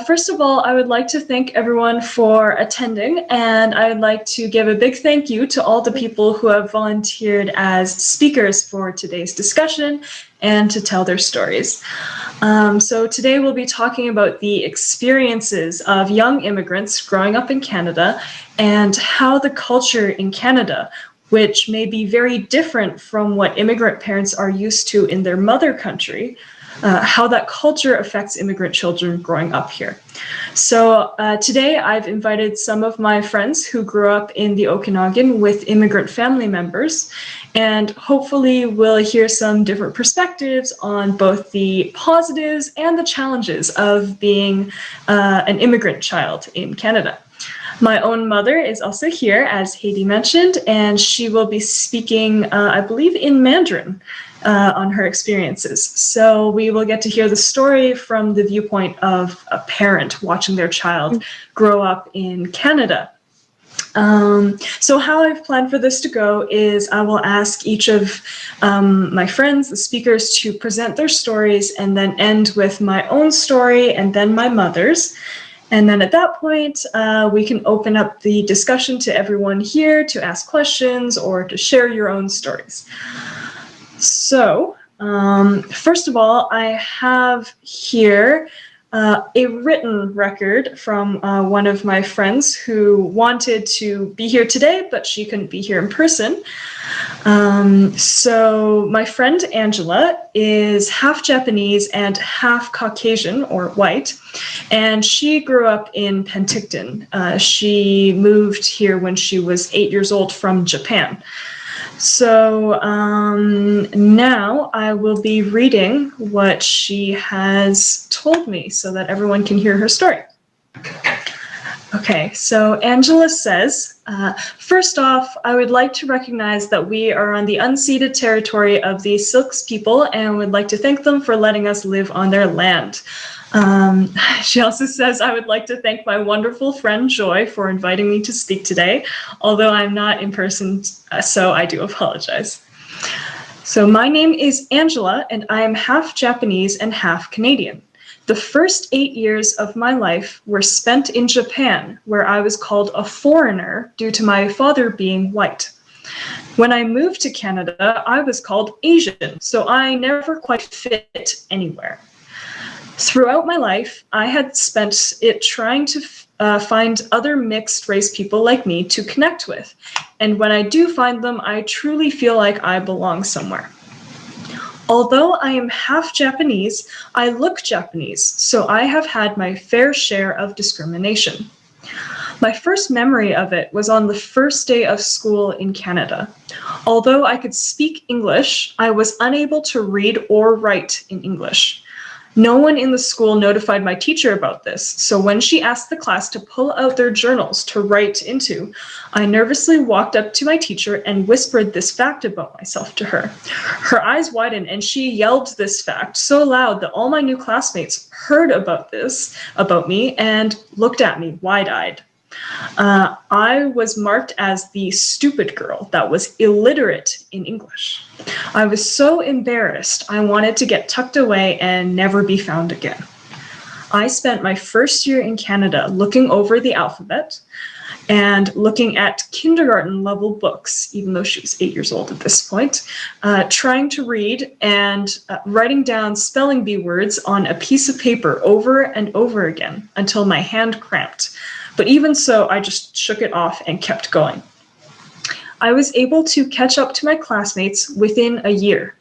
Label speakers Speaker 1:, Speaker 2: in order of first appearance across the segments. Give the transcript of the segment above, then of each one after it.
Speaker 1: First of all, I would like to thank everyone for attending, and I'd like to give a big thank you to all the people who have volunteered as speakers for today's discussion and to tell their stories. So today we'll be talking about the experiences of young immigrants growing up in Canada and how the culture in Canada, which may be very different from what immigrant parents are used to in their mother country, how that culture affects immigrant children growing up here. So today I've invited some of my friends who grew up in the Okanagan with immigrant family members, and hopefully we'll hear some different perspectives on both the positives and the challenges of being an immigrant child in Canada. My own mother is also here, as Heidi mentioned, and she will be speaking, I believe, in Mandarin on her experiences. So we will get to hear the story from the viewpoint of a parent watching their child grow up in Canada. So how I've planned for this to go is I will ask each of my friends, the speakers, to present their stories and then end with my own story and then my mother's. And then at that point, we can open up the discussion to everyone here to ask questions or to share your own stories. So first of all, I have here a written record from one of my friends who wanted to be here today, but she couldn't be here in person. So my friend Angela is half Japanese and half Caucasian or white, and she grew up in Penticton. She moved here when she was 8 years old from Japan. So now I will be reading what she has told me so that everyone can hear her story. Okay, so Angela says, first off, I would like to recognize that we are on the unceded territory of the Silks people and would like to thank them for letting us live on their land. She also says, I would like to thank my wonderful friend Joy for inviting me to speak today, although I'm not in person, so I do apologize. So my name is Angela, and I am half Japanese and half Canadian. The first 8 years of my life were spent in Japan, where I was called a foreigner due to my father being white. When I moved to Canada, I was called Asian, so I never quite fit anywhere. Throughout my life, I had spent it trying to find other mixed race people like me to connect with. And when I do find them, I truly feel like I belong somewhere. Although I am half Japanese, I look Japanese, so I have had my fair share of discrimination. My first memory of it was on the first day of school in Canada. Although I could speak English, I was unable to read or write in English. No one in the school notified my teacher about this, so when she asked the class to pull out their journals to write into, I nervously walked up to my teacher and whispered this fact about myself to her. Her eyes widened and she yelled this fact so loud that all my new classmates heard about me, and looked at me wide-eyed. I was marked as the stupid girl that was illiterate in English. I was so embarrassed, I wanted to get tucked away and never be found again. I spent my first year in Canada looking over the alphabet and looking at kindergarten level books, even though she was 8 years old at this point, trying to read and writing down spelling bee words on a piece of paper over and over again until my hand cramped. But even so, I just shook it off and kept going. I was able to catch up to my classmates within a year.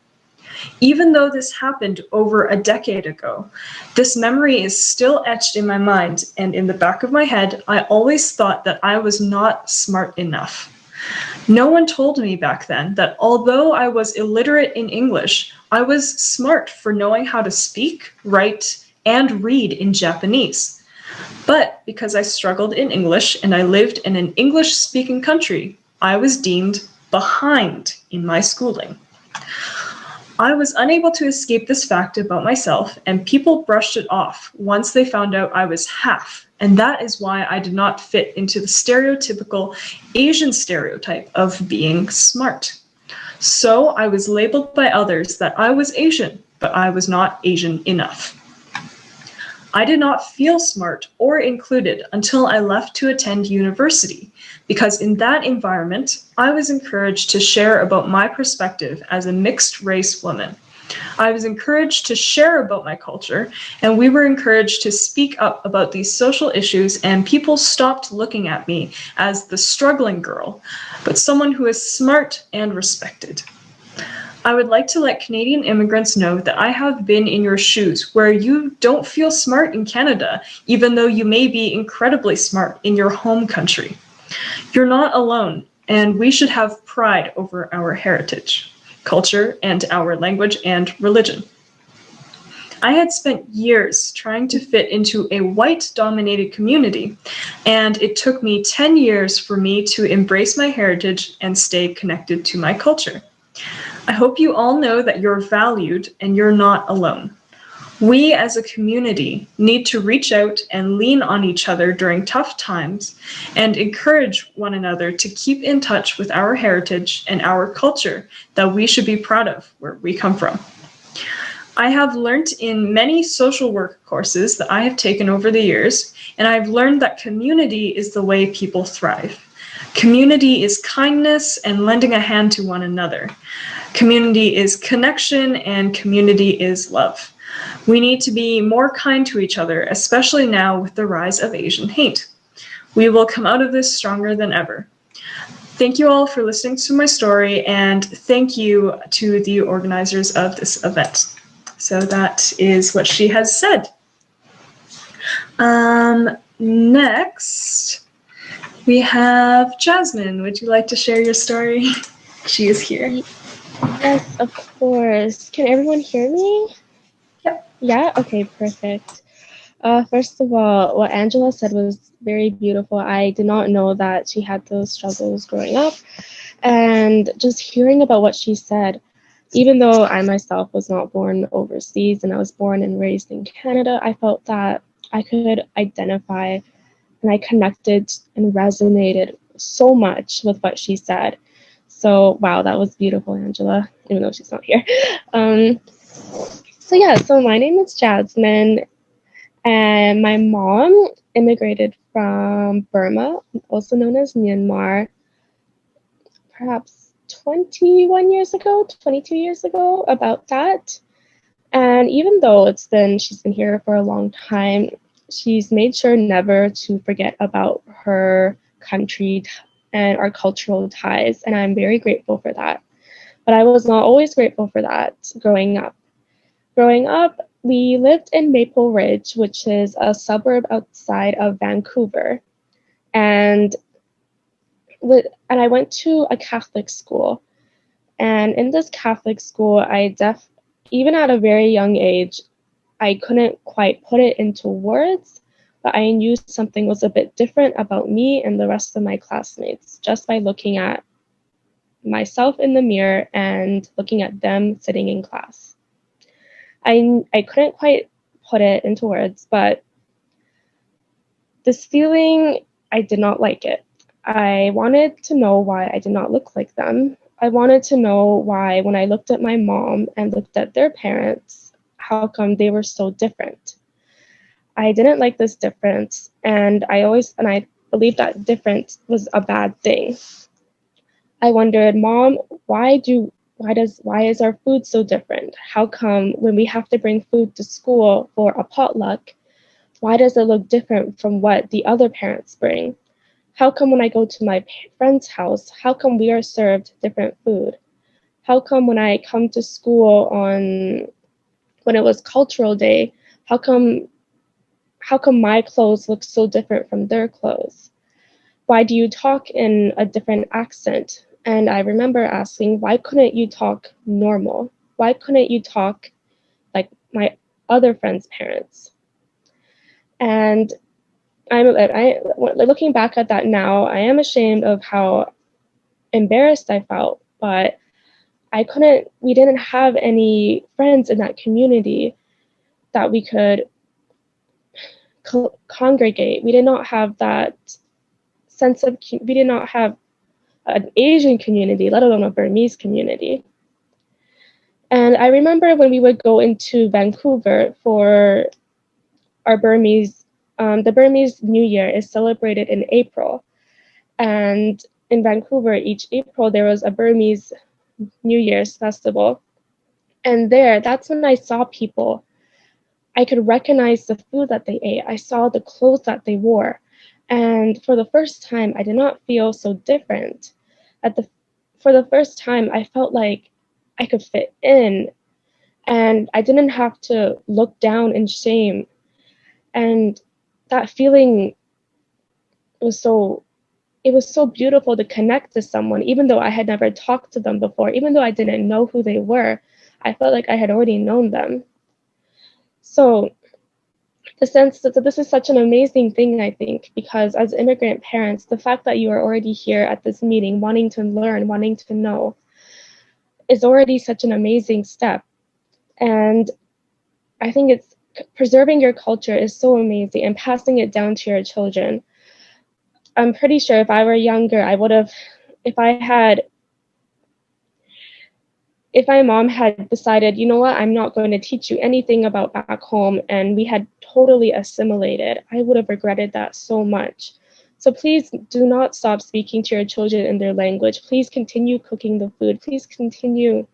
Speaker 1: Even though this happened over a decade ago, this memory is still etched in my mind, and in the back of my head, I always thought that I was not smart enough. No one told me back then that although I was illiterate in English, I was smart for knowing how to speak, write, and read in Japanese. But because I struggled in English and I lived in an English-speaking country, I was deemed behind in my schooling. I was unable to escape this fact about myself, and people brushed it off once they found out I was half, and that is why I did not fit into the stereotypical Asian stereotype of being smart. So I was labeled by others that I was Asian, but I was not Asian enough. I did not feel smart or included until I left to attend university, because in that environment, I was encouraged to share about my perspective as a mixed race woman. I was encouraged to share about my culture, and we were encouraged to speak up about these social issues, and people stopped looking at me as the struggling girl, but someone who is smart and respected. I would like to let Canadian immigrants know that I have been in your shoes, where you don't feel smart in Canada, even though you may be incredibly smart in your home country. You're not alone, and we should have pride over our heritage, culture, and our language and religion. I had spent years trying to fit into a white-dominated community, and it took me 10 years for me to embrace my heritage and stay connected to my culture. I hope you all know that you're valued and you're not alone. We as a community need to reach out and lean on each other during tough times and encourage one another to keep in touch with our heritage and our culture that we should be proud of where we come from. I have learned in many social work courses that I have taken over the years, and I've learned that community is the way people thrive. Community is kindness and lending a hand to one another. Community is connection, and community is love. We need to be more kind to each other, especially now with the rise of Asian hate. We will come out of this stronger than ever. Thank you all for listening to my story, and thank you to the organizers of this event. So that is what she has said. Next, we have Jasmine. Would you like to share your story? She is here.
Speaker 2: Yes, of course. Can everyone hear me?
Speaker 1: Yep.
Speaker 2: Yeah? Okay, perfect. First of all, what Angela said was very beautiful. I did not know that she had those struggles growing up. And just hearing about what she said, even though I myself was not born overseas and I was born and raised in Canada, I felt that I could identify and I connected and resonated so much with what she said. So, wow, that was beautiful, Angela, even though she's not here. So my name is Jasmine, and my mom immigrated from Burma, also known as Myanmar, perhaps 21 years ago, 22 years ago, about that. And even though she's been here for a long time, she's made sure never to forget about her country and our cultural ties, and I'm very grateful for that. But I was not always grateful for that growing up. Growing up, we lived in Maple Ridge, which is a suburb outside of Vancouver. And I went to a Catholic school. And in this Catholic school, even at a very young age, I couldn't quite put it into words, but I knew something was a bit different about me and the rest of my classmates just by looking at myself in the mirror and looking at them sitting in class. I couldn't quite put it into words, but this feeling, I did not like it. I wanted to know why I did not look like them. I wanted to know why, when I looked at my mom and looked at their parents, how come they were so different. I didn't like this difference, and I believed that difference was a bad thing. I wondered, Mom, why is our food so different? How come when we have to bring food to school for a potluck, why does it look different from what the other parents bring? How come when I go to my friend's house, how come we are served different food? How come when I come to school when it was cultural day, how come my clothes look so different from their clothes? Why do you talk in a different accent? And I remember asking, why couldn't you talk normal? Why couldn't you talk like my other friends' parents? And looking back at that now, I am ashamed of how embarrassed I felt, but we didn't have any friends in that community that we could congregate. We did not have that we did not have an Asian community, let alone a Burmese community. And I remember when we would go into Vancouver for our Burmese, the Burmese New Year is celebrated in April. And in Vancouver, each April, there was a Burmese New Year's festival. And that's when I saw people. I could recognize the food that they ate. I saw the clothes that they wore. And for the first time, I did not feel so different. For the first time, I felt like I could fit in, and I didn't have to look down in shame. And that feeling was so beautiful to connect to someone, even though I had never talked to them before, even though I didn't know who they were. I felt like I had already known them. So the sense that this is such an amazing thing, I think, because as immigrant parents, the fact that you are already here at this meeting, wanting to learn, wanting to know, is already such an amazing step. And I think it's preserving your culture is so amazing, and passing it down to your children. I'm pretty sure if I were younger, I would have, if my mom had decided, you know what, I'm not going to teach you anything about back home, and we had totally assimilated, I would have regretted that so much. So please do not stop speaking to your children in their language. Please continue cooking the food. Please continue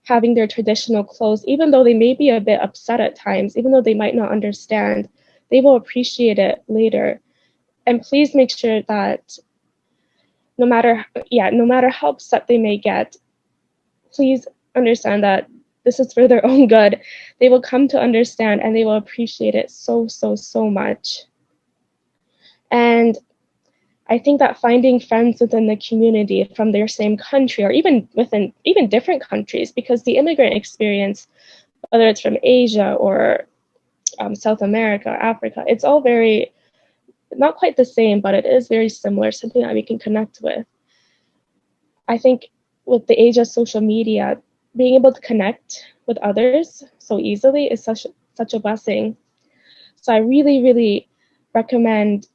Speaker 2: having their traditional clothes, even though they may be a bit upset at times, even though they might not understand, they will appreciate it later. And please make sure that no matter how upset they may get, please understand that this is for their own good. They will come to understand, and they will appreciate it so, so, so much. And I think that finding friends within the community from their same country, or even within different countries, because the immigrant experience, whether it's from Asia or South America, Africa, it's all very, not quite the same, but it is very similar, something that we can connect with. I think with the age of social media, being able to connect with others so easily is such a blessing. So I really, really recommend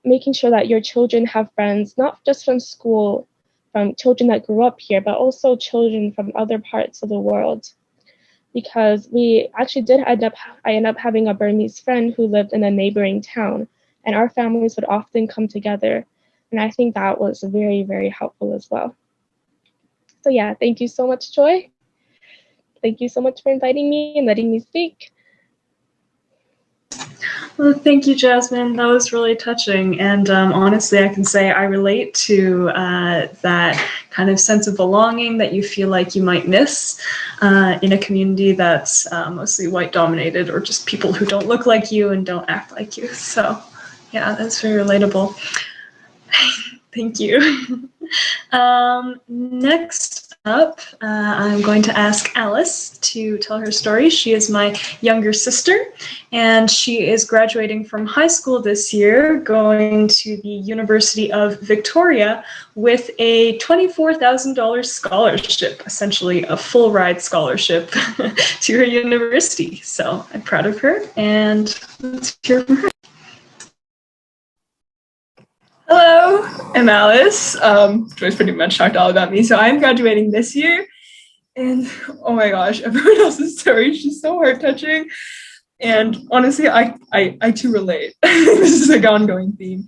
Speaker 2: making sure that your children have friends, not just from school, from children that grew up here, but also children from other parts of the world. Because we actually I ended up having a Burmese friend who lived in a neighboring town, and our families would often come together. And I think that was very, very helpful as well. So yeah, thank you so much, Joy. Thank you so much for inviting me and letting me speak.
Speaker 1: Well, thank you, Jasmine. That was really touching. And honestly, I can say I relate to that kind of sense of belonging that you feel like you might miss in a community that's mostly white dominated, or just people who don't look like you and don't act like you. So yeah, that's very relatable. Thank you. Next up, I'm going to ask Alice to tell her story. She is my younger sister, and she is graduating from high school this year, going to the University of Victoria with a $24,000 scholarship, essentially a full ride scholarship to her university. So I'm proud of her, and let's hear from her.
Speaker 3: Hello, I'm Alice. Joy's pretty much talked all about me. So I'm graduating this year, and oh my gosh, everyone else's story is just so heart-touching. And honestly, I too relate. This is an ongoing theme.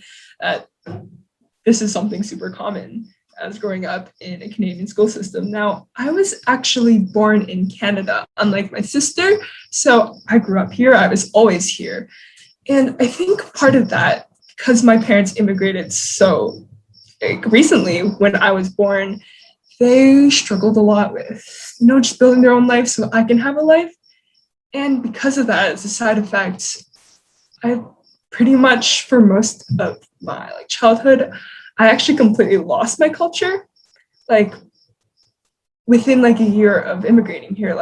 Speaker 3: This is something super common as growing up in a Canadian school system. Now, I was actually born in Canada, unlike my sister. So I grew up here. I was always here. And I think part of that, because my parents immigrated so recently when I was born, they struggled a lot with, just building their own life so I can have a life. And because of that, as a side effect, I pretty much, for most of my childhood, I actually completely lost my culture. Within a year of immigrating here,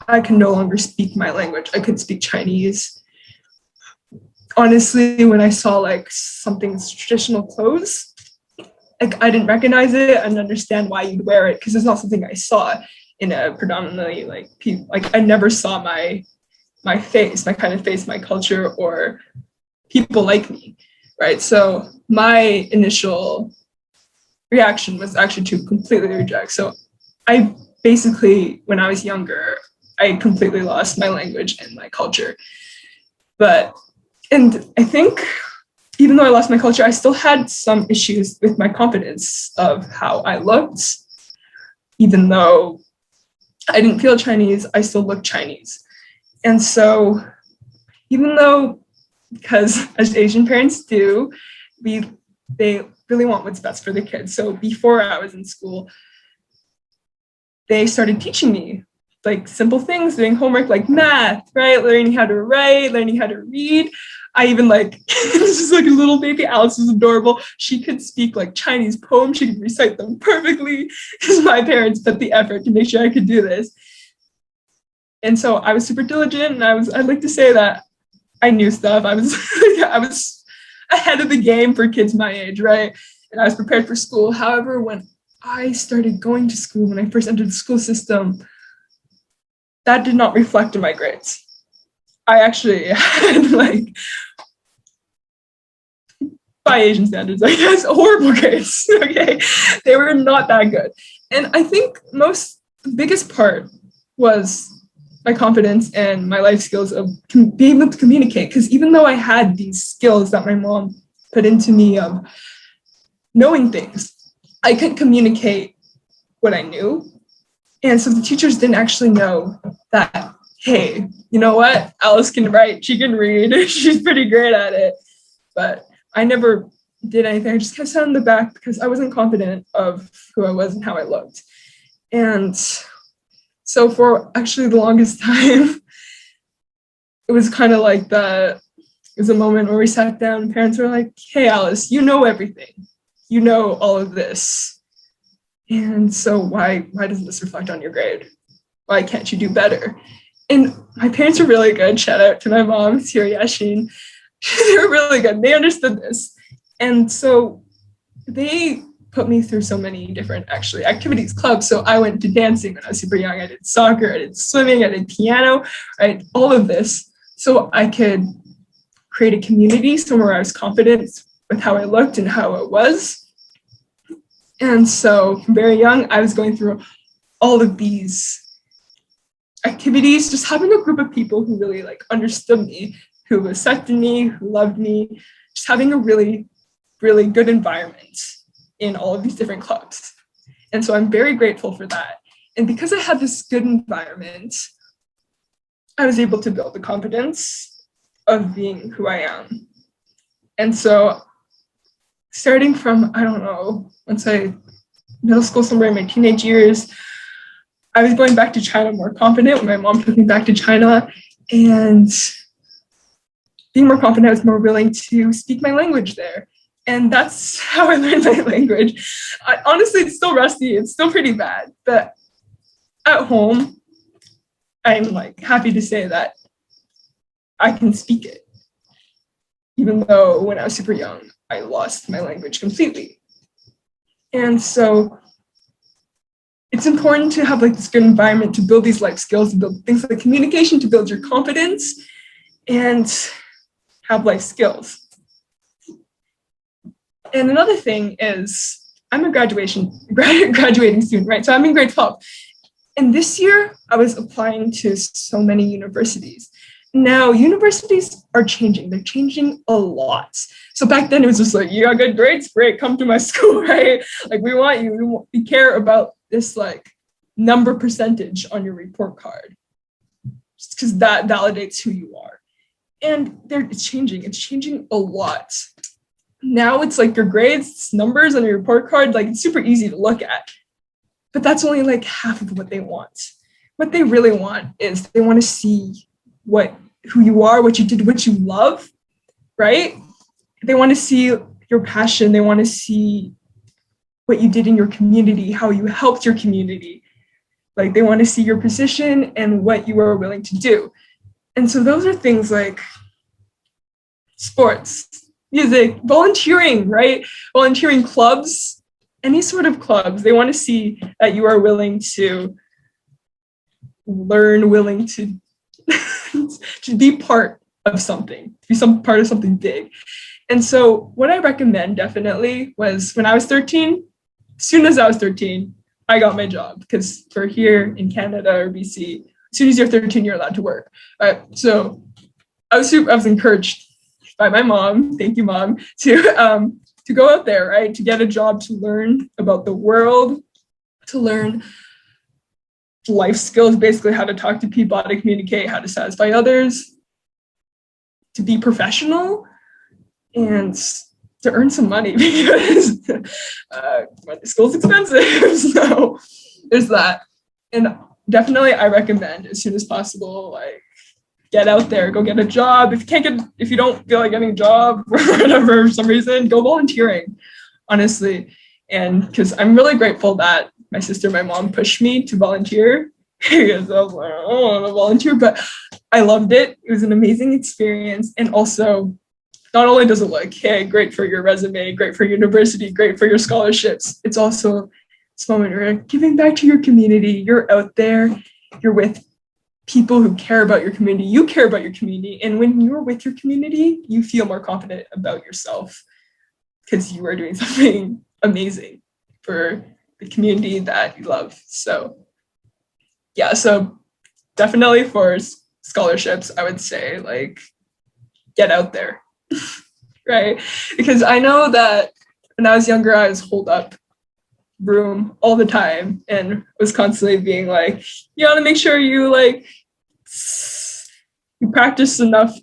Speaker 3: I can no longer speak my language. I couldn't speak Chinese. Honestly, when I saw something's traditional clothes, I didn't recognize it and understand why you'd wear it, because it's not something I saw in a predominantly I never saw my face, my kind of face, my culture, or people like me, right? So my initial reaction was actually to completely reject. So I basically, when I was younger, I completely lost my language and my culture. And I think even though I lost my culture, I still had some issues with my confidence of how I looked. Even though I didn't feel Chinese, I still looked Chinese. And so even though, because as Asian parents do, they really want what's best for their kids. So before I was in school, they started teaching me like simple things, doing homework like math, right? Learning how to write, learning how to read. I even this is like a little baby Alice is adorable. She could speak like Chinese poems. She could recite them perfectly because my parents put the effort to make sure I could do this. And so I was super diligent, and I'd like to say that I knew stuff. I was ahead of the game for kids my age, right? And I was prepared for school. However, when I started going to school, when I first entered the school system, that did not reflect in my grades. I actually had by Asian standards, I guess, horrible grades. Okay, they were not that good. And I think the biggest part was my confidence and my life skills of being able to communicate. Because even though I had these skills that my mom put into me of knowing things, I couldn't communicate what I knew. And so the teachers didn't actually know that, hey, you know what? Alice can write, she can read, she's pretty great at it. But I never did anything. I just kept sat in the back because I wasn't confident of who I was and how I looked. And so for actually the longest time, it was kind of like it was a moment where we sat down and parents were like, hey, Alice, you know everything. You know all of this. And so why doesn't this reflect on your grade? Why can't you do better? And my parents were really good. Shout out to my mom, Siri Yashin. They were really good. They understood this. And so they put me through so many different activities, clubs. So I went to dancing when I was super young. I did soccer, I did swimming, I did piano, right? All of this. So I could create a community somewhere I was confident with how I looked and how I was. And so from very young, I was going through all of these activities, just having a group of people who really understood me, who accepted me, who loved me, just having a really, really good environment in all of these different clubs. And so I'm very grateful for that. And because I had this good environment, I was able to build the confidence of being who I am. And so starting from, once middle school, somewhere in my teenage years, I was going back to China more confident when my mom took me back to China. And being more confident, I was more willing to speak my language there. And that's how I learned my language. Honestly, it's still rusty. It's still pretty bad. But at home, I'm happy to say that I can speak it. Even though when I was super young, I lost my language completely. And so it's important to have this good environment to build these life skills, to build things like communication, to build your confidence, and have life skills. And another thing is, I'm a graduating student, right? So I'm in grade 12. And this year, I was applying to so many universities. Now, universities are changing. They're changing a lot. So back then, it was just you got good grades? Great, come to my school, right? We want you. We care about this, number percentage on your report card. Just because that validates who you are. And it's changing. It's changing a lot. Now it's your grades, numbers on your report card, it's super easy to look at. But that's only half of what they want. What they really want is they want to see who you are, what you did, what you love, right? They want to see your passion. They want to see what you did in your community, how you helped your community. They want to see your position and what you are willing to do. And so those are things like sports, music, volunteering, right? Volunteering clubs, any sort of clubs. They want to see that you are willing to learn, willing to, to be part of something, to be part of something big. And so what I recommend definitely was when I was 13, as soon as I was 13, I got my job, because for here in Canada or BC, as soon as you're 13, you're allowed to work. So I was encouraged by my mom, thank you, Mom, to go out there, right, to get a job, to learn about the world, to learn life skills, basically how to talk to people, how to communicate, how to satisfy others, to be professional, and to earn some money because school's expensive. So there's that. And definitely I recommend as soon as possible, like, get out there, go get a job. If you don't feel like getting a job or whatever, for some reason, go volunteering, honestly. And because I'm really grateful that my sister and my mom pushed me to volunteer because I was like, I don't want to volunteer, but I loved it. It was an amazing experience. And also, not only does it look, hey, great for your resume, great for university, great for your scholarships, it's also this moment where you're giving back to your community. You're out there, you're with people who care about your community, you care about your community. And when you're with your community, you feel more confident about yourself because you are doing something amazing for the community that you love. So yeah, so definitely for scholarships, I would say, like, get out there. Right? Because I know that when I was younger, I was holed up room all the time and was constantly being like, you want to make sure you practice enough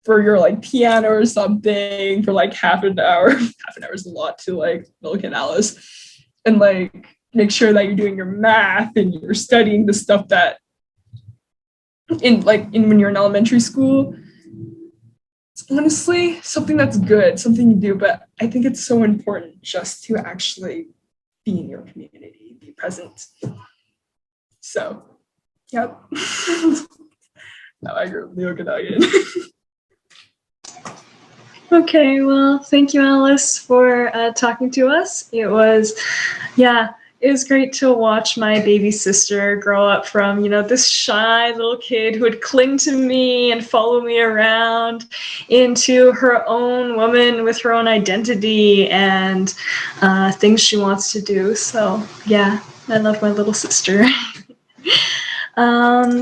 Speaker 3: for your like piano or something for like half an hour. Half an hour is a lot to like look at Alice, and like make sure that you're doing your math and you're studying the stuff that when you're in elementary school. Honestly, something that's good, something you do, but I think it's so important just to actually be in your community, be present. So, yep. Now I grew Leo Godian.
Speaker 1: Okay, well, thank you, Alice, for talking to us. It was great to watch my baby sister grow up from, this shy little kid who would cling to me and follow me around into her own woman with her own identity and things she wants to do. So, yeah, I love my little sister.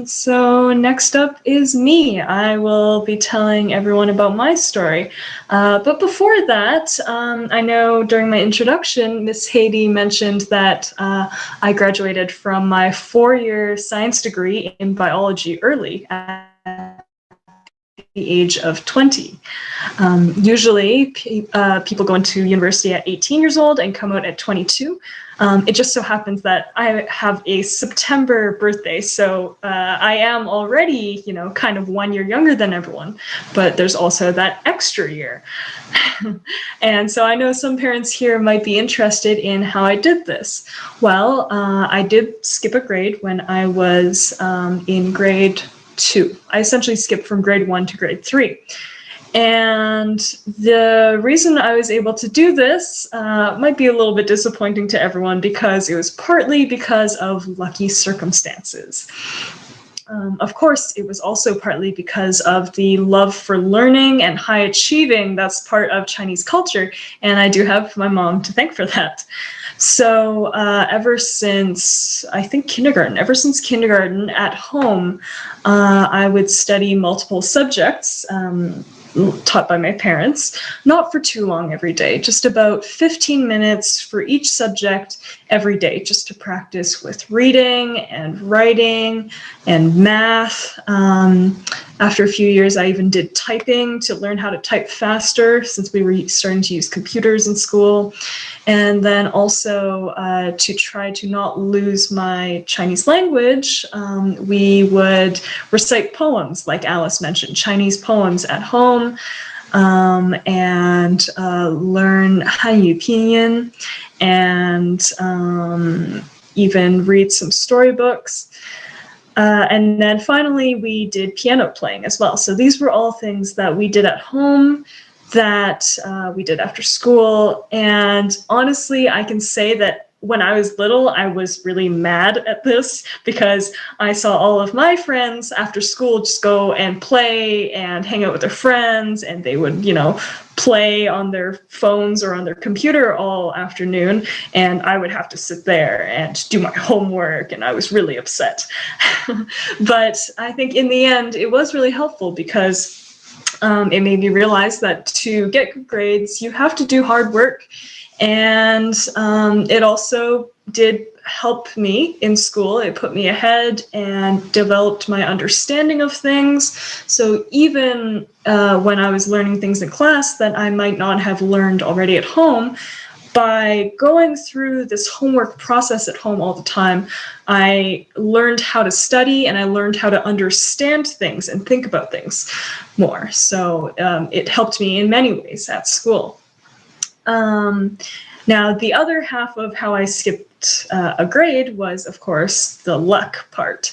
Speaker 1: So next up is me. I will be telling everyone about my story. But before that, I know during my introduction, Miss Haiti mentioned that I graduated from my 4-year science degree in biology early at the age of 20. Usually, people go into university at 18 years old and come out at 22. It just so happens that I have a September birthday, so I am already, kind of 1 year younger than everyone, but there's also that extra year. And so I know some parents here might be interested in how I did this. Well, I did skip a grade when I was in grade 2. I essentially skipped from grade 1 to grade 3. And the reason I was able to do this might be a little bit disappointing to everyone because it was partly because of lucky circumstances. Of course, it was also partly because of the love for learning and high achieving that's part of Chinese culture, and I do have my mom to thank for that. So ever since kindergarten at home, I would study multiple subjects taught by my parents, not for too long every day, just about 15 minutes for each subject every day, just to practice with reading and writing and math. After a few years, I even did typing to learn how to type faster since we were starting to use computers in school. And then also to try to not lose my Chinese language, we would recite poems, like Alice mentioned, Chinese poems at home, and learn Hanyu Pinyin, and even read some storybooks. And then finally, we did piano playing as well. So these were all things that we did at home, that we did after school. And honestly, I can say that when I was little, I was really mad at this because I saw all of my friends after school just go and play and hang out with their friends, and they would, play on their phones or on their computer all afternoon, and I would have to sit there and do my homework, and I was really upset. But I think in the end, it was really helpful because It made me realize that to get good grades, you have to do hard work. And it also did help me in school. It put me ahead and developed my understanding of things. So even when I was learning things in class that I might not have learned already at home, by going through this homework process at home all the time, I learned how to study and I learned how to understand things and think about things more. So it helped me in many ways at school. Now, the other half of how I skipped a grade was, of course, the luck part.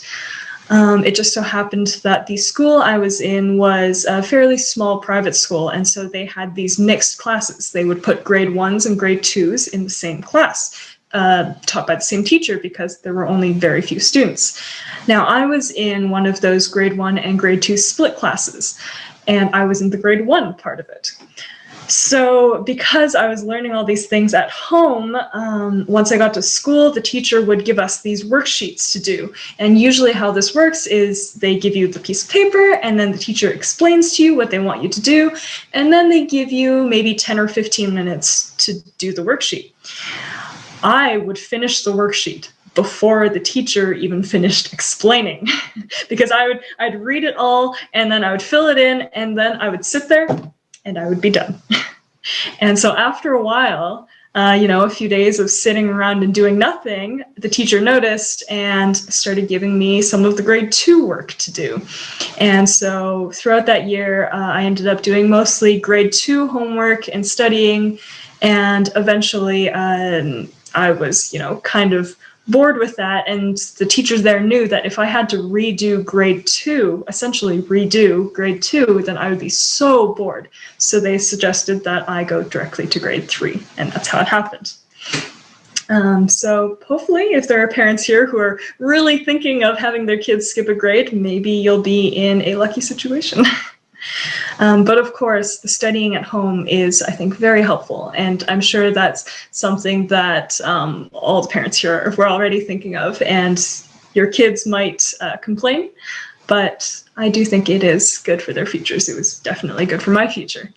Speaker 1: It just so happened that the school I was in was a fairly small private school, and so they had these mixed classes. They would put grade 1s and grade 2s in the same class, taught by the same teacher because there were only very few students. Now, I was in one of those grade 1 and grade 2 split classes, and I was in the grade 1 part of it. So because I was learning all these things at home, once I got to school, the teacher would give us these worksheets to do. And usually how this works is they give you the piece of paper and then the teacher explains to you what they want you to do. And then they give you maybe 10 or 15 minutes to do the worksheet. I would finish the worksheet before the teacher even finished explaining because I'd read it all and then I would fill it in and then I would sit there and I would be done. And so after a while, a few days of sitting around and doing nothing, the teacher noticed and started giving me some of the grade 2 work to do. And so throughout that year, I ended up doing mostly grade 2 homework and studying. And eventually I was, kind of bored with that, and the teachers there knew that if I had to redo grade 2, essentially redo grade 2, then I would be so bored. So they suggested that I go directly to grade 3, and that's how it happened. So hopefully, if there are parents here who are really thinking of having their kids skip a grade, maybe you'll be in a lucky situation. But of course, the studying at home is, I think, very helpful. And I'm sure that's something that all the parents here were already thinking of. And your kids might complain, but I do think it is good for their futures. It was definitely good for my future.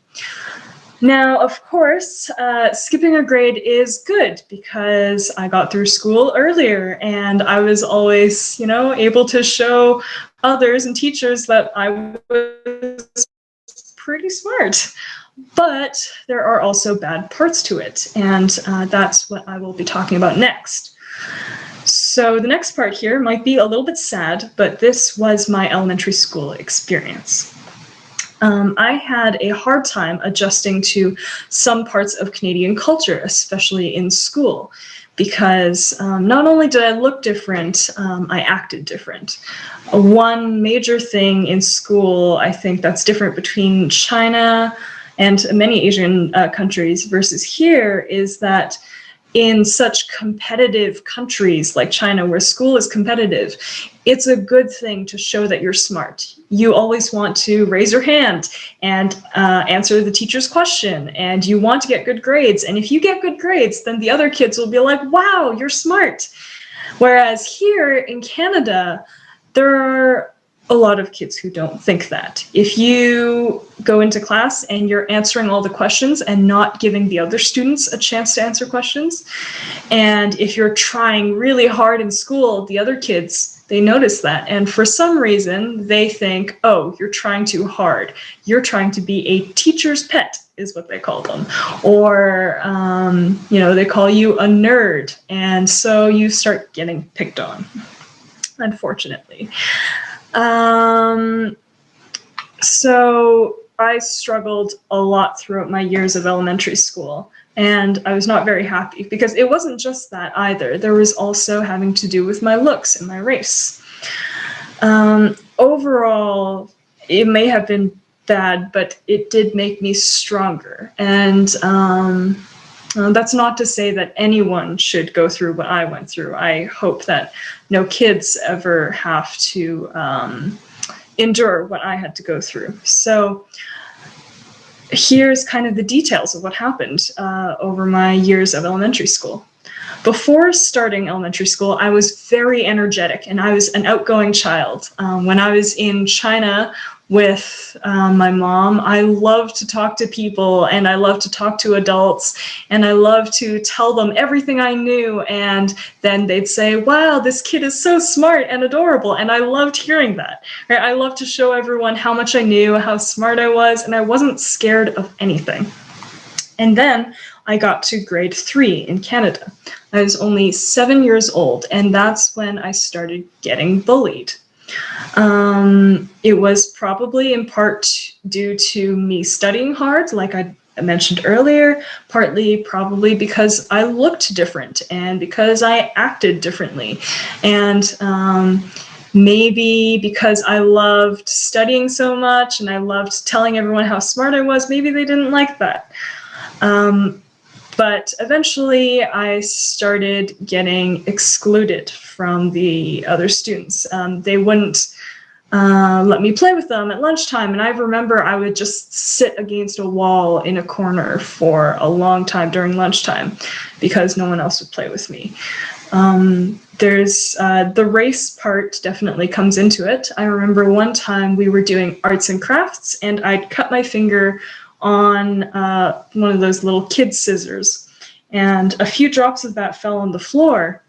Speaker 1: Now, of course, skipping a grade is good because I got through school earlier and I was always, able to show others and teachers that I was pretty smart. But there are also bad parts to it, and that's what I will be talking about next. So the next part here might be a little bit sad, but this was my elementary school experience. I had a hard time adjusting to some parts of Canadian culture, especially in school, because not only did I look different, I acted different. One major thing in school, I think that's different between China and many Asian countries versus here is that in such competitive countries like China, where school is competitive, it's a good thing to show that you're smart. You always want to raise your hand and answer the teacher's question, and you want to get good grades. And if you get good grades, then the other kids will be like, wow, you're smart. Whereas here in Canada, there are a lot of kids who don't think that. If you go into class and you're answering all the questions and not giving the other students a chance to answer questions, and if you're trying really hard in school, the other kids, they notice that. And for some reason, they think, oh, you're trying too hard. You're trying to be a teacher's pet, is what they call them. Or, they call you a nerd. And so you start getting picked on, unfortunately. So I struggled a lot throughout my years of elementary school, and I was not very happy because it wasn't just that either. There was also having to do with my looks and my race. Overall, it may have been bad, but it did make me stronger. And that's not to say that anyone should go through what I went through. I hope that no kids ever have to endure what I had to go through. So here's kind of the details of what happened over my years of elementary school. Before starting elementary school, I was very energetic and I was an outgoing child. When I was in China, with my mom. I love to talk to people, and I love to talk to adults, and I love to tell them everything I knew, and then they'd say, wow, this kid is so smart and adorable, and I loved hearing that. Right? I loved to show everyone how much I knew, how smart I was, and I wasn't scared of anything. And then I got to grade 3 in Canada. I was only 7 years old, and that's when I started getting bullied. It was probably in part due to me studying hard, like I mentioned earlier, partly probably because I looked different and because I acted differently. And maybe because I loved studying so much and I loved telling everyone how smart I was, maybe they didn't like that. But eventually I started getting excluded from the other students. They wouldn't let me play with them at lunchtime, and I remember I would just sit against a wall in a corner for a long time during lunchtime because no one else would play with me. There's the race part definitely comes into it. I remember one time we were doing arts and crafts, and I'd cut my finger on one of those little kid scissors, and a few drops of that fell on the floor.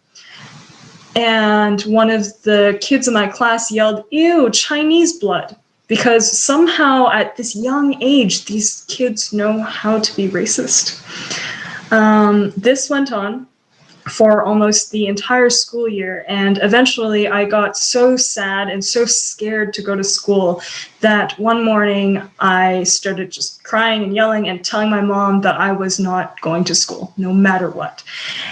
Speaker 1: And one of the kids in my class yelled, "Ew, Chinese blood," because somehow at this young age, these kids know how to be racist. This went on for almost the entire school year, and eventually I got so sad and so scared to go to school that one morning I started just crying and yelling and telling my mom that I was not going to school, no matter what.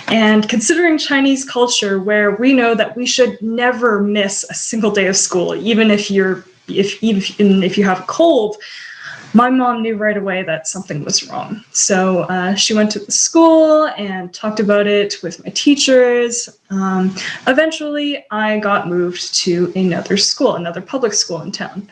Speaker 1: And considering Chinese culture, where we know that we should never miss a single day of school, even if you have a cold, my mom knew right away that something was wrong. So she went to the school and talked about it with my teachers. Eventually, I got moved to another school, another public school in town.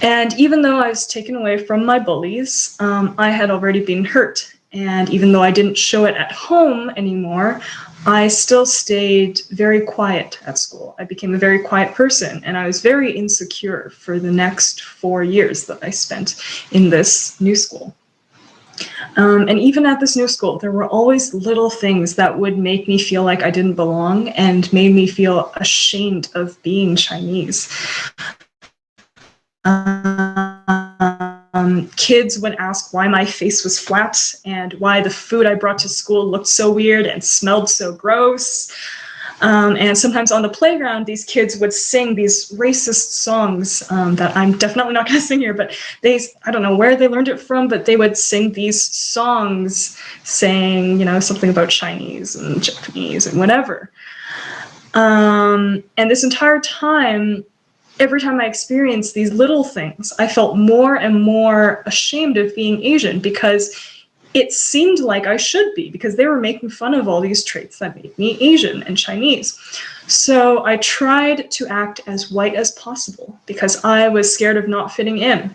Speaker 1: And even though I was taken away from my bullies, I had already been hurt. And even though I didn't show it at home anymore, I still stayed very quiet at school. I became a very quiet person, and I was very insecure for the next 4 years that I spent in this new school. And even at this new school, there were always little things that would make me feel like I didn't belong and made me feel ashamed of being Chinese. Kids would ask why my face was flat and why the food I brought to school looked so weird and smelled so gross. And sometimes on the playground, these kids would sing these racist songs that I'm definitely not going to sing here, but I don't know where they learned it from, but they would sing these songs saying, something about Chinese and Japanese and whatever. And this entire time, every time I experienced these little things, I felt more and more ashamed of being Asian because it seemed like I should be, because they were making fun of all these traits that made me Asian and Chinese. So I tried to act as white as possible because I was scared of not fitting in.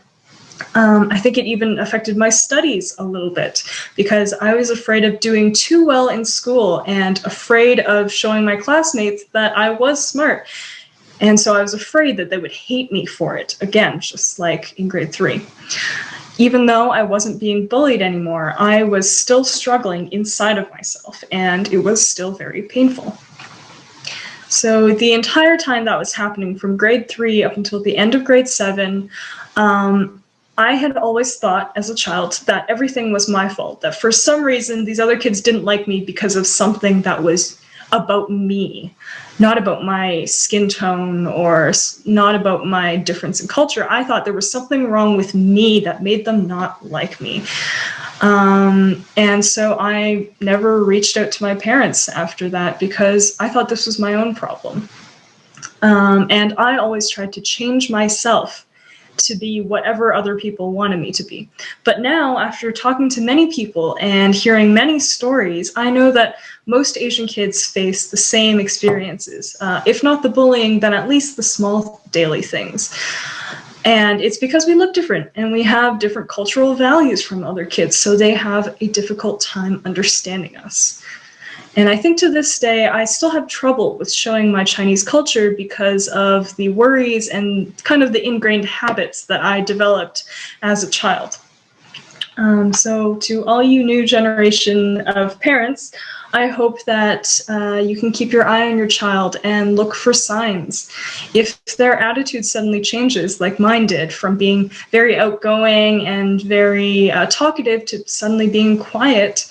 Speaker 1: I think it even affected my studies a little bit because I was afraid of doing too well in school and afraid of showing my classmates that I was smart. And so I was afraid that they would hate me for it, again, just like in grade 3. Even though I wasn't being bullied anymore, I was still struggling inside of myself, and it was still very painful. So the entire time that was happening, from grade 3 up until the end of grade 7, I had always thought as a child that everything was my fault, that for some reason these other kids didn't like me because of something that was about me, not about my skin tone or not about my difference in culture. I thought there was something wrong with me that made them not like me. And so I never reached out to my parents after that because I thought this was my own problem. And I always tried to change myself to be whatever other people wanted me to be. But now, after talking to many people and hearing many stories, I know that most Asian kids face the same experiences. If not the bullying, then at least the small daily things. And it's because we look different and we have different cultural values from other kids, so they have a difficult time understanding us. And I think to this day, I still have trouble with showing my Chinese culture because of the worries and kind of the ingrained habits that I developed as a child. So to all you new generation of parents, I hope that you can keep your eye on your child and look for signs. If their attitude suddenly changes, like mine did, from being very outgoing and very talkative to suddenly being quiet,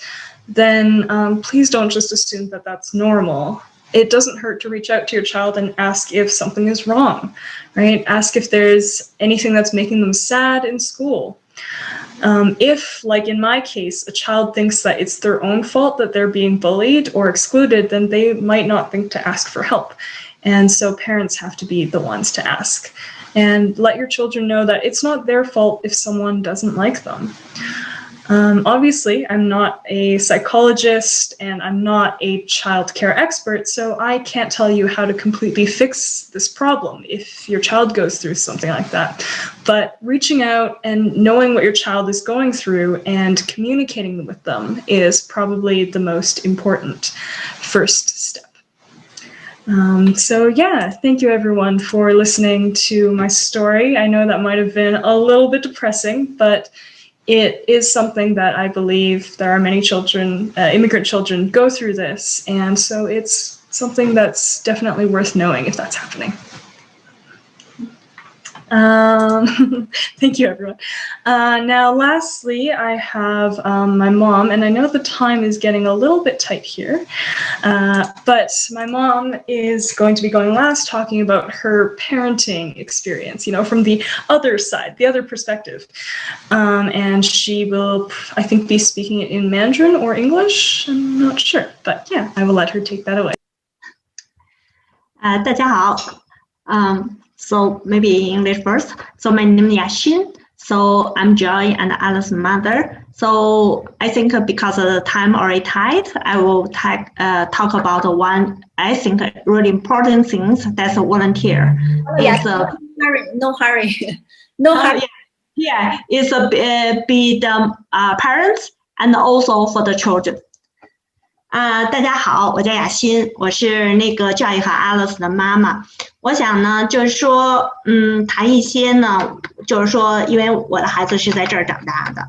Speaker 1: then please don't just assume that that's normal. It doesn't hurt to reach out to your child and ask if something is wrong, right? Ask if there's anything that's making them sad in school. If, like in my case, a child thinks that it's their own fault that they're being bullied or excluded, then they might not think to ask for help. And so parents have to be the ones to ask. And let your children know that it's not their fault if someone doesn't like them. Obviously, I'm not a psychologist and I'm not a child care expert, so I can't tell you how to completely fix this problem if your child goes through something like that. But reaching out and knowing what your child is going through and communicating with them is probably the most important first step. So yeah, thank you everyone for listening to my story. I know that might have been a little bit depressing, but it is something that I believe there are many children, immigrant children, go through this, and so it's something that's definitely worth knowing if that's happening. Thank you, everyone. Now, lastly, I have my mom, and I know the time is getting a little bit tight here, but my mom is going to be going last, talking about her parenting experience, you know, from the other side, the other perspective. And she will, I think, be speaking it in Mandarin or English. I'm not sure, but yeah, I will let her take that away.
Speaker 4: 大家好. So maybe in English first. So my name is Yashin. So I'm Joy and Alice's mother. So I think because of the time already tight, I will talk about one, I think, really important things that's a volunteer.
Speaker 5: No hurry. No hurry.
Speaker 4: Yeah, it's be the parents and also for the children. 大家好，我叫雅欣，我是那个教育和 Alice 的妈妈。我想呢，就是说，谈一些呢，就是说，因为我的孩子是在这儿长大的，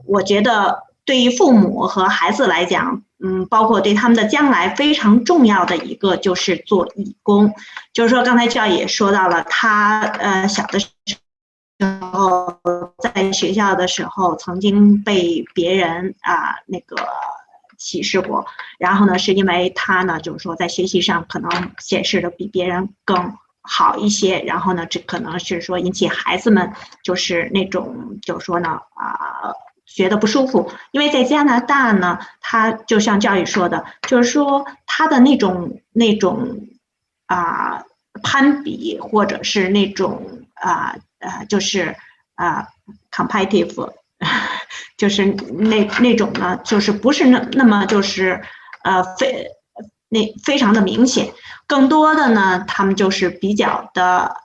Speaker 4: 我觉得对于父母和孩子来讲，包括对他们的将来非常重要的一个就是做义工。就是说，刚才教育也说到了，他小的时候在学校的时候曾经被别人那个歧视过，然后呢，是因为他呢，就是说在学习上可能显示的比别人更好一些，然后呢，这可能是说引起孩子们就是那种就是说呢觉得不舒服，因为在加拿大呢，他就像教育说的，就是说他的那种攀比或者是那种就是competitive。就是那种呢，就是不是那么就是非常的明显，更多的呢，他们就是比较的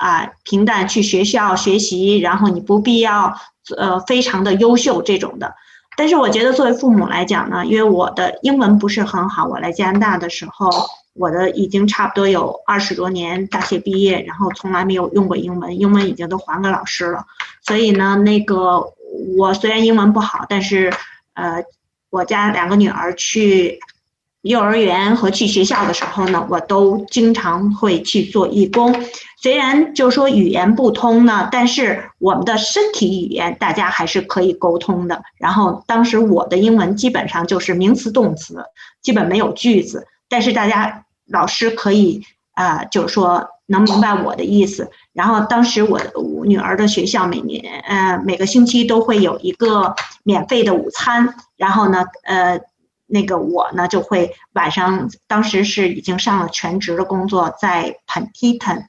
Speaker 4: 平淡去学校学习，然后你不必要非常的优秀这种的。但是我觉得作为父母来讲呢，因为我的英文不是很好，我来加拿大的时候，我的已经差不多有20多年大学毕业，然后从来没有用过英文，英文已经都还给老师了，所以呢，那个我虽然英文不好，但是我家2个女儿去幼儿园和去学校的时候呢，我都经常会去做义工。虽然就是说语言不通呢，但是我们的身体语言大家还是可以沟通的。然后当时我的英文基本上就是名词动词，基本没有句子，但是老师可以就是说能明白我的意思。然后当时我女儿的学校每个星期都会有一个免费的午餐，然后呢那个我呢就会晚上，当时是已经上了全职的工作，在 Penticton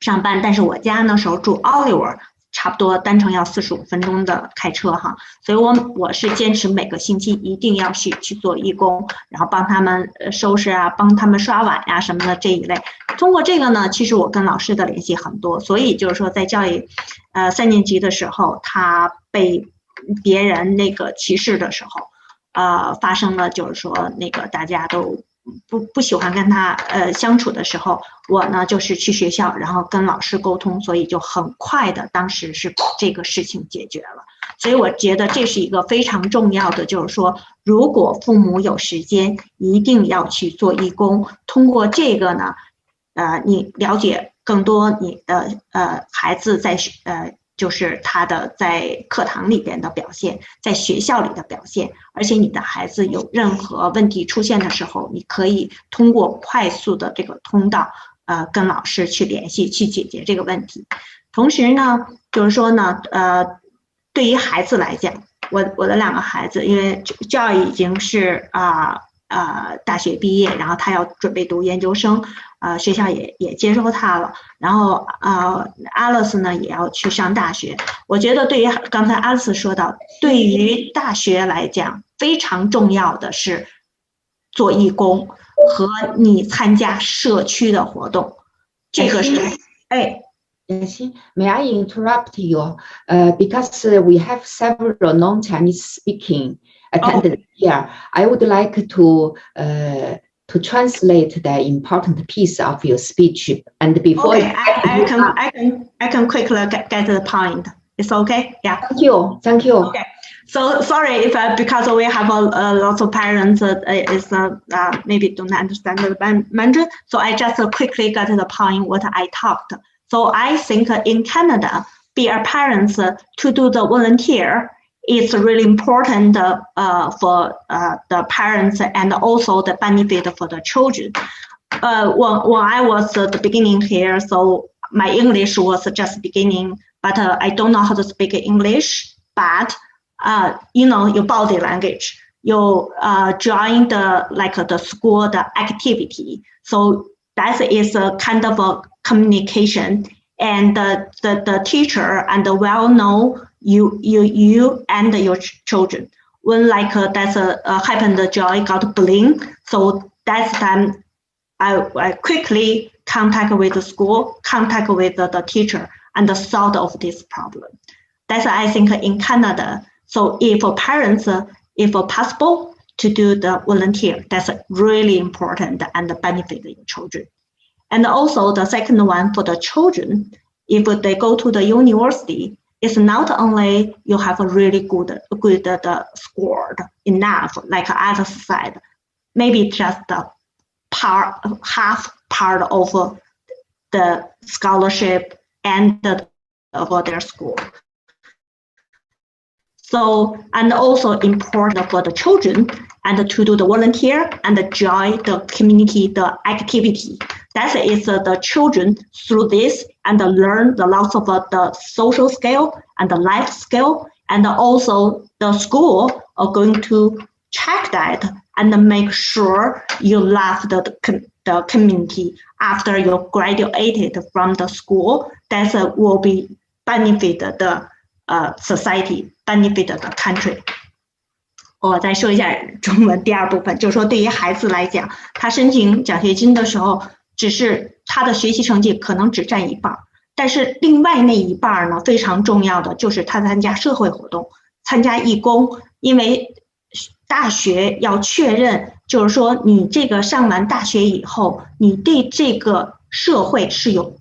Speaker 4: 上班，但是我家那时候住 Oliver， 差不多单程要45分钟的开车哈，所以我是坚持每个星期一定要去做义工，然后帮他们收拾帮他们刷碗什么的这一类。通过这个呢，其实我跟老师的联系很多，所以就是说在教育3年级的时候，他被别人那个歧视的时候，发生了就是说那个大家都不喜欢跟他相处的时候，我呢就是去学校，然后跟老师沟通，所以就很快的当时是把这个事情解决了。所以我觉得这是一个非常重要的，就是说如果父母有时间，一定要去做义工，通过这个呢你了解更多你的孩子在就是他的在课堂里边的表现，在学校里的表现，而且你的孩子有任何问题出现的时候，你可以通过快速的这个通道跟老师去联系，去解决这个问题。同时呢就是说呢对于孩子来讲，我的2个孩子，因为Joy已经是大学毕业，然后他要准备读研究生，学校也接收他了，然后Alice 呢也要去上大学。我觉得对于刚才 Alice 说到，对于大学来讲非常重要的是做义工和你参加社区的活动，这个是
Speaker 6: May I interrupt you? Because we have several non-Chinese speaking attendants here. I would like to translate the important piece of your speech. And before
Speaker 4: I can quickly get the point. It's okay? Yeah.
Speaker 6: Thank you.
Speaker 4: Okay. So sorry if because we have lots of parents maybe don't understand the Mandarin. So I just quickly got the point what I talked. So I think in Canada, be a parent to do the volunteer is really important for the parents and also the benefit for the children. When I was at the beginning here, so my English was just beginning, but I don't know how to speak English. But your body language, you join the school the activity. So that is a kind of a communication, and the teacher and well know you and your children. When that's happened, Joy got bullying, so that's time I quickly contact with the school, contact with the teacher, and solve of this problem. That's I think in Canada. So if parents, if possible, to do the volunteer, that's really important and benefit your children. And also the second one for the children, if they go to the university, it's not only you have a really good score enough, like other side, maybe just the half part of the scholarship and of their school. So, and also important for the children and to do the volunteer and join the community, the activity. That is the children through this and learn the lots of the social skill and the life skill, and also the school are going to check that and make sure you love the community after you graduated from the school. That will be benefit the society, benefit the country. 我再说一下中文第二部分，就是说对于孩子来讲，他申请奖学金的时候，只是他的学习成绩可能只占一半，但是另外那一半呢，非常重要的就是他参加社会活动，参加义工，因为大学要确认，就是说你这个上完大学以后，你对这个社会是有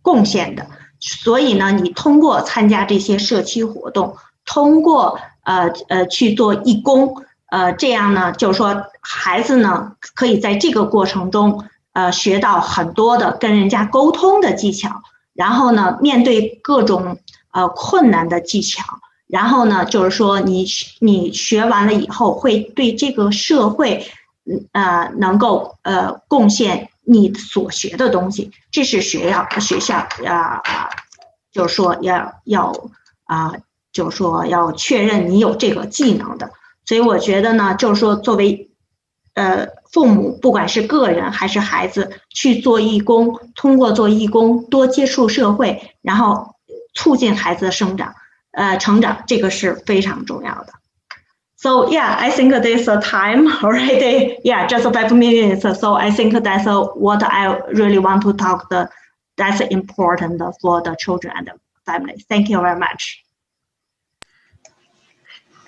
Speaker 4: 贡献的，所以呢，你通过参加这些社区活动，通过去做义工，这样呢，就是说孩子呢可以在这个过程中学到很多的跟人家沟通的技巧，然后呢面对各种困难的技巧，然后呢就是说你学完了以后会对这个社会能够贡献你所学的东西，这是学校就是说就是说要确认你有这个技能的。所以我觉得呢，就是说作为父母，不管是个人还是孩子，去做义工，通过做义工多接触社会，然后促进孩子的成长，这个是非常重要的。So yeah, I think there's a time already. Yeah, just 5 minutes. So I think that's what I really want to talk. That's important for the children and the family. Thank you very much.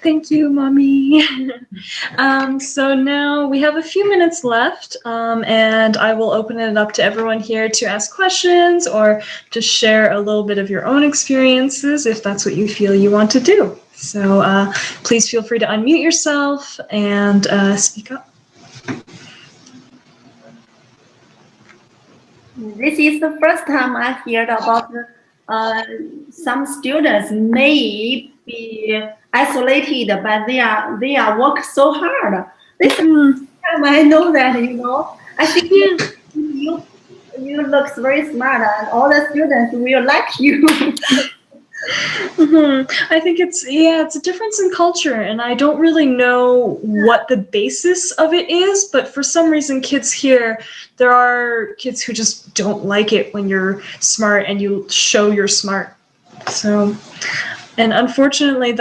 Speaker 1: Thank you, Mommy. So now we have a few minutes left, and I will open it up to everyone here to ask questions or to share a little bit of your own experiences if that's what you feel you want to do. So please feel free to unmute yourself and speak up.
Speaker 5: This is the first time I heard about some students may be isolated, but they are work so hard. This time I know that, I think you look very smart, and all the students will like you.
Speaker 1: I think it's a difference in culture, and I don't really know what the basis of it is, but for some reason kids here, there are kids who just don't like it when you're smart and you show you're smart. So, and unfortunately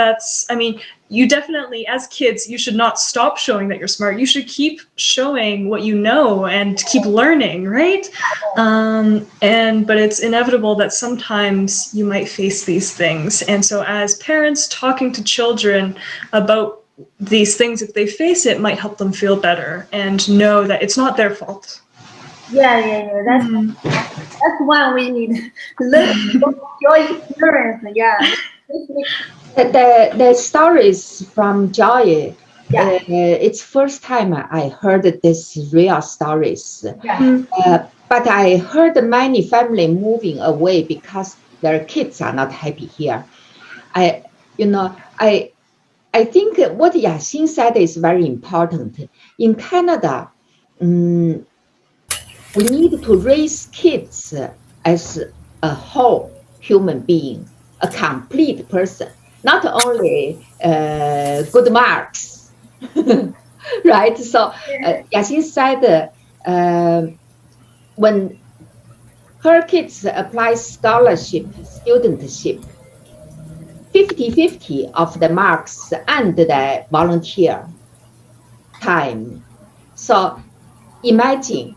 Speaker 1: you definitely, as kids, you should not stop showing that you're smart. You should keep showing what you know and keep learning, right? But it's inevitable that sometimes you might face these things. And so as parents, talking to children about these things, if they face it, might help them feel better and know that it's not their fault.
Speaker 5: Yeah. That's why we need learn your experience. Yeah.
Speaker 6: The stories from Joy, it's first time I heard this real stories. But I heard many family moving away because their kids are not happy here. I think what Yaxin said is very important. In Canada, we need to raise kids as a whole human being, a complete person. Not only good marks, right? So Yaxin said when her kids apply scholarship, studentship, 50-50 of the marks and the volunteer time. So imagine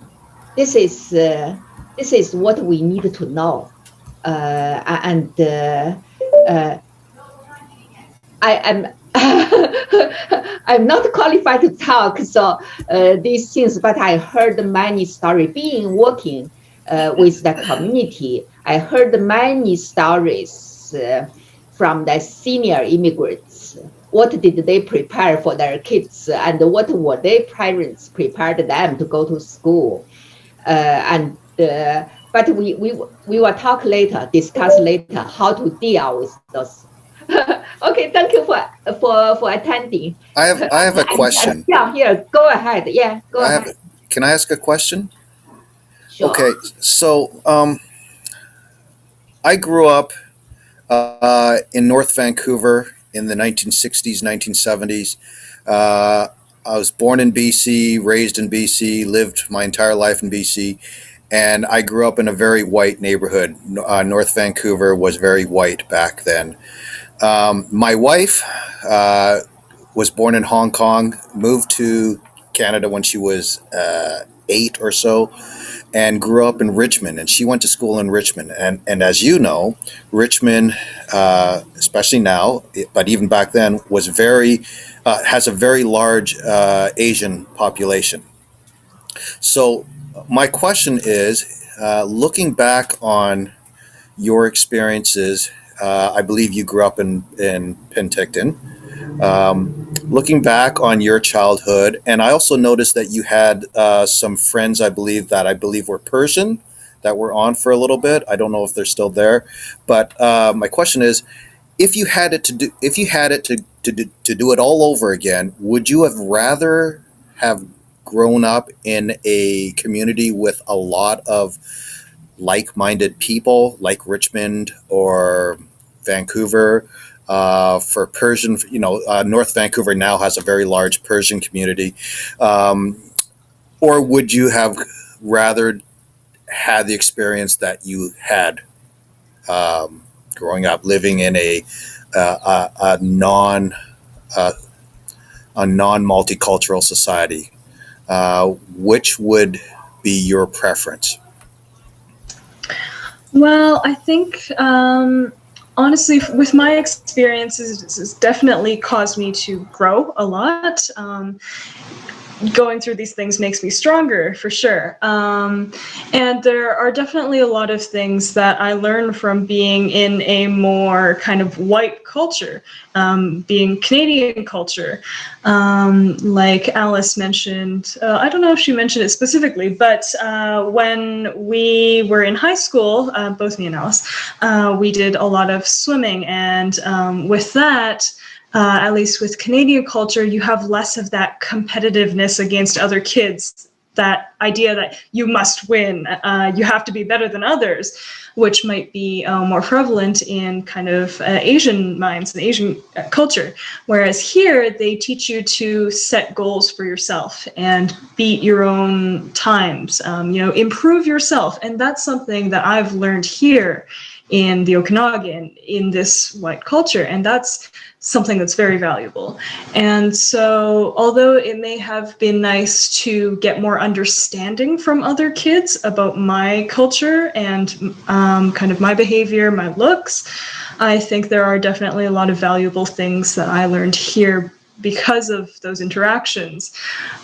Speaker 6: this is what we need to know, I'm I'm not qualified to talk, so these things, but I heard many stories working with the community. I heard many stories from the senior immigrants. What did they prepare for their kids, and what were their parents prepared them to go to school? But we will talk later, discuss later how to deal with those. Okay, thank you for attending.
Speaker 7: I have a question.
Speaker 6: Here, go ahead. Yeah, go ahead.
Speaker 7: Can I ask a question?
Speaker 6: Sure.
Speaker 7: Okay, so I grew up in North Vancouver in the 1960s, 1970s. I was born in BC, raised in BC, lived my entire life in BC, and I grew up in a very white neighborhood. North Vancouver was very white back then. My wife was born in Hong Kong, moved to Canada when she was 8 or so, and grew up in Richmond. And she went to school in Richmond. And as you know, Richmond, especially now, but even back then, was has a very large Asian population. So my question is, looking back on your experiences, I believe you grew up in Penticton. Looking back on your childhood, and I also noticed that you had some friends, I believe were Persian, that were on for a little bit. I don't know if they're still there, but my question is, if you had it to do it all over again, would you have rather have grown up in a community with a lot of like-minded people, like Richmond or Vancouver? For Persian, North Vancouver now has a very large Persian community. Or would you have rather had the experience that you had growing up, living in a non-multicultural society? Which would be your preference?
Speaker 1: Well, I think honestly, with my experiences, it's definitely caused me to grow a lot. Going through these things makes me stronger, for sure. And there are definitely a lot of things that I learned from being in a more kind of white culture, being Canadian culture. Like Alice mentioned, I don't know if she mentioned it specifically, but when we were in high school, both me and Alice, we did a lot of swimming. And with that, at least with Canadian culture, you have less of that competitiveness against other kids, that idea that you must win, you have to be better than others, which might be more prevalent in kind of Asian minds and Asian culture. Whereas here, they teach you to set goals for yourself and beat your own times, improve yourself. And that's something that I've learned here in the Okanagan, in this white culture. And that's something that's very valuable. And so, although it may have been nice to get more understanding from other kids about my culture and kind of my behavior, my looks, I think there are definitely a lot of valuable things that I learned here because of those interactions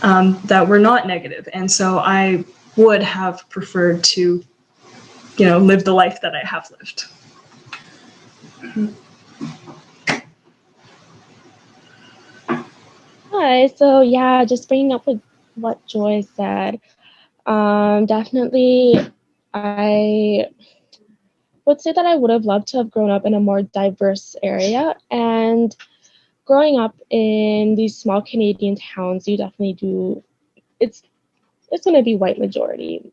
Speaker 1: that were not negative. And so I would have preferred to, live the life that I have lived.
Speaker 2: Hi, so yeah, just bringing up with what Joy said, definitely I would say that I would have loved to have grown up in a more diverse area. And growing up in these small Canadian towns, you definitely do, it's going to be white majority,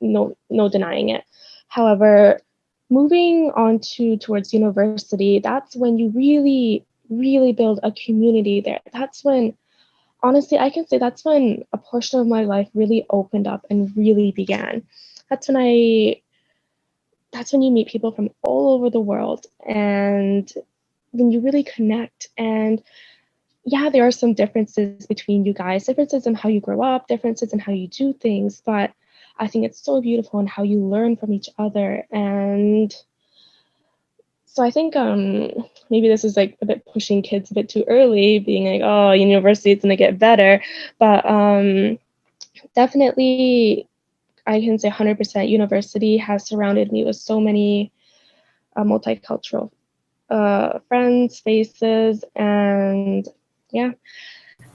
Speaker 2: no denying it. However, moving on towards university, that's when you really build a community there. That's when, honestly, I can say that's when a portion of my life really opened up and really began. That's when you meet people from all over the world, and when you really connect. And yeah, there are some differences between you guys, differences in how you grow up, differences in how you do things, but I think it's so beautiful in how you learn from each other. And so I think maybe this is like a bit pushing kids a bit too early, being like, oh, university is going to get better. But definitely, I can say 100% university has surrounded me with so many multicultural friends, faces, and yeah.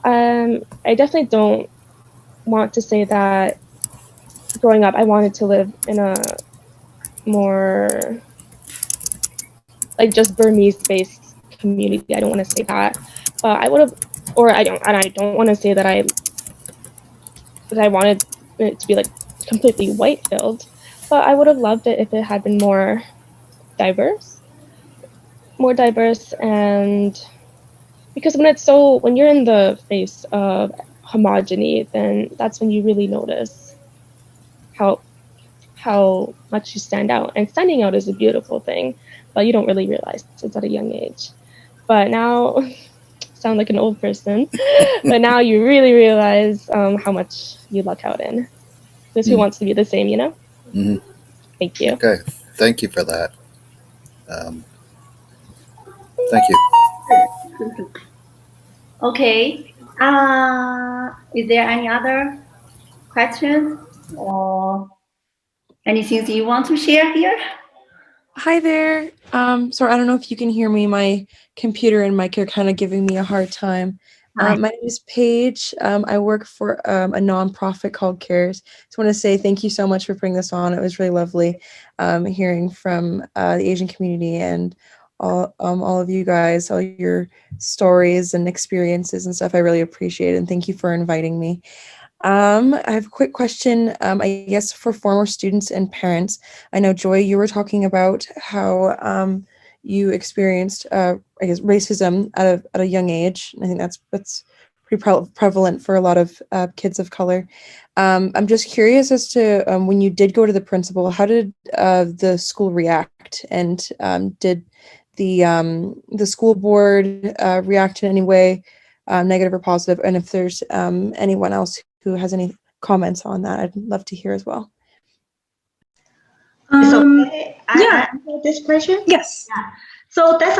Speaker 2: I definitely don't want to say that growing up I wanted to live in a more like just Burmese-based community. I don't want to say that, but I would have, or I don't want to say that I wanted it to be like completely white-filled, but I would have loved it if it had been more diverse, and because when you're in the face of homogeny, then that's when you really notice how much you stand out. And standing out is a beautiful thing, but you don't really realize it's at a young age. But now, sound like an old person, but now you really realize how much you luck out in. Because who wants to be the same,
Speaker 7: Mm-hmm.
Speaker 2: Thank you.
Speaker 7: Okay, thank you for that. Thank you.
Speaker 5: Okay. Is there any other questions or anything you want to share here?
Speaker 8: Hi there. Sorry, I don't know if you can hear me. My computer and mic are kind of giving me a hard time. My name is Paige. I work for a nonprofit called CARES. Just want to say thank you so much for putting this on. It was really lovely hearing from the Asian community and all of you guys, all your stories and experiences and stuff. I really appreciate it, and thank you for inviting me. I have a quick question, I guess, for former students and parents. I know, Joy, you were talking about how you experienced, I guess, racism at a young age. I think that's pretty prevalent for a lot of kids of color. I'm just curious as to when you did go to the principal, how did the school react, and did the school board react in any way, negative or positive? And if there's anyone else who has any comments on that, I'd love to hear as well.
Speaker 4: So I answer this question?
Speaker 1: Yes.
Speaker 4: Yeah. So that's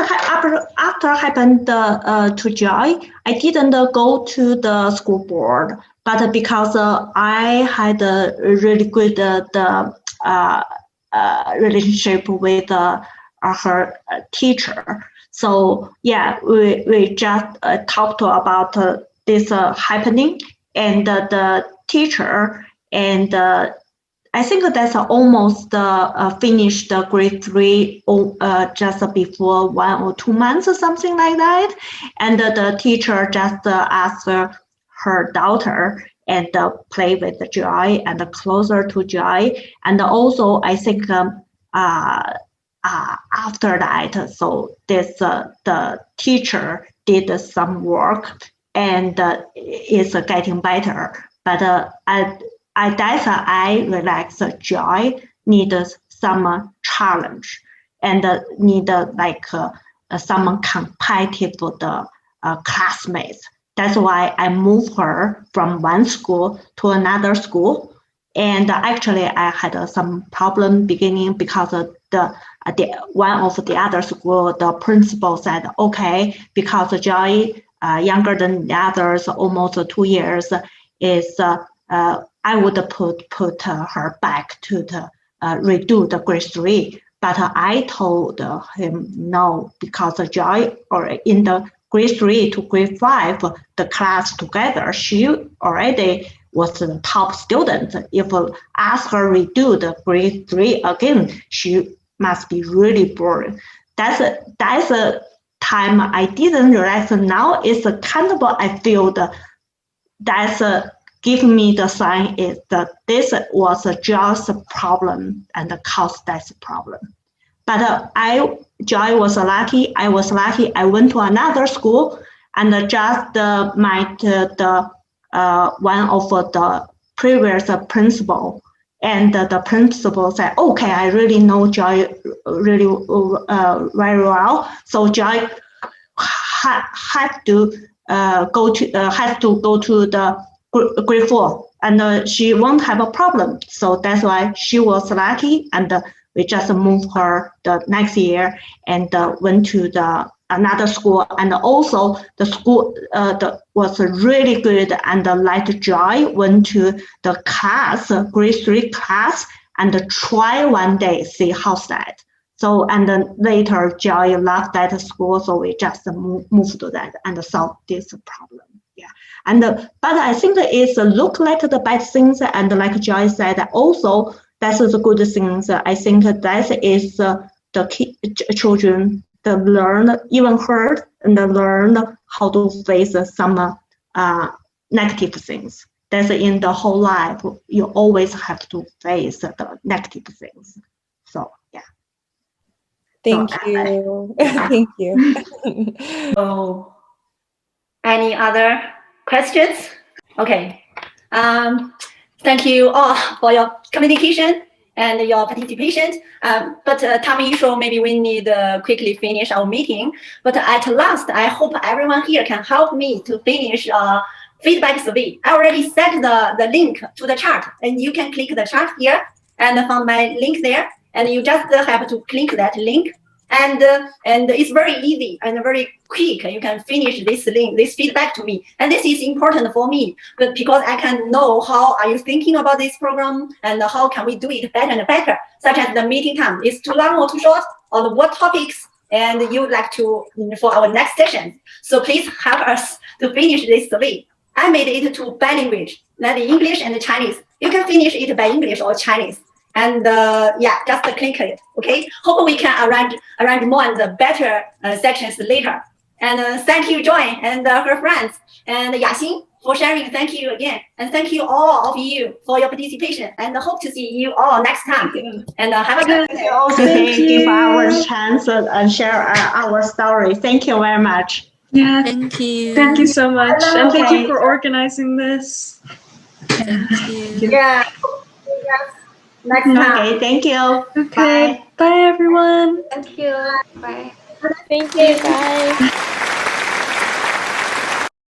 Speaker 4: after happened to Joy. I didn't go to the school board, but because I had a really good relationship with her teacher. So yeah, we just talked about this happening, and the teacher, and I think that's almost finished grade 3 just before 1 or 2 months or something like that. And the teacher just asked her daughter and play with Joy and closer to Joy. And also, I think after that, so this the teacher did some work and is getting better. But at that I realized Joy needs some challenge and need like some competitive classmates. That's why I moved her from one school to another school. And actually, I had some problem beginning because of the one of the other school, the principal said, okay, because Joy younger than the others, almost 2 years, is I would put her back to the redo the grade 3. But I told him no, because Joy, or in the grade 3 to grade 5, the class together, she already was the top student. If ask her redo the grade 3 again, she must be really bored. That's a time I didn't realize. Now it's a kind of I feel that's give me the sign is that this was just a problem and caused that problem. But Joy was lucky. I was lucky. I went to another school and just met the one of the previous principal, and the principal said, "Okay, I really know Joy really very well. So Joy had to go to the grade 4, and she won't have a problem. So that's why she was lucky, and we just moved her the next year and went to the another school. And also the school was really good, and like Joy went to the class, grade 3 class, and try one day, see how's that. So, and then later Joy left that school, so we just moved to that and solved this problem. Yeah, and but I think it's look like the bad things, and like Joy said, also that's the good things. I think that is the children that learn, even heard, and learn how to face some negative things. That's in the whole life. You always have to face the negative things. So yeah.
Speaker 8: Thank you. Thank you.
Speaker 5: So, any other questions? Okay. Thank you all for your communication and your participation. But time usual, maybe we need to quickly finish our meeting. But at last, I hope everyone here can help me to finish feedback survey. I already set the link to the chat, and you can click the chat here and find my link there. And you just have to click that link. And it's very easy and very quick. You can finish this link, this feedback to me. And this is important for me, but because I can know how are you thinking about this program and how can we do it better and better, such as the meeting time is too long or too short, or what topics and you would like to for our next session. So please help us to finish this survey. I made it to bilingual, that English and Chinese. You can finish it by English or Chinese. And yeah, just click it, okay? Hope we can arrange more and better sections later. And thank you, Joy and her friends, and Yaxin for sharing. Thank you again. And thank you all of you for your participation, and hope to see you all next time. And have a good day.
Speaker 4: Also give our chance and share our story. Thank you very much.
Speaker 1: Yeah.
Speaker 8: Thank you.
Speaker 1: Thank you so much.
Speaker 4: Hello.
Speaker 1: And thank you
Speaker 4: Okay.
Speaker 1: for organizing this.
Speaker 8: Thank you.
Speaker 5: Yeah. Next time.
Speaker 4: Okay, thank you.
Speaker 1: Okay.
Speaker 4: Bye.
Speaker 1: Bye everyone.
Speaker 6: Thank you. Bye.
Speaker 2: Thank you, guys.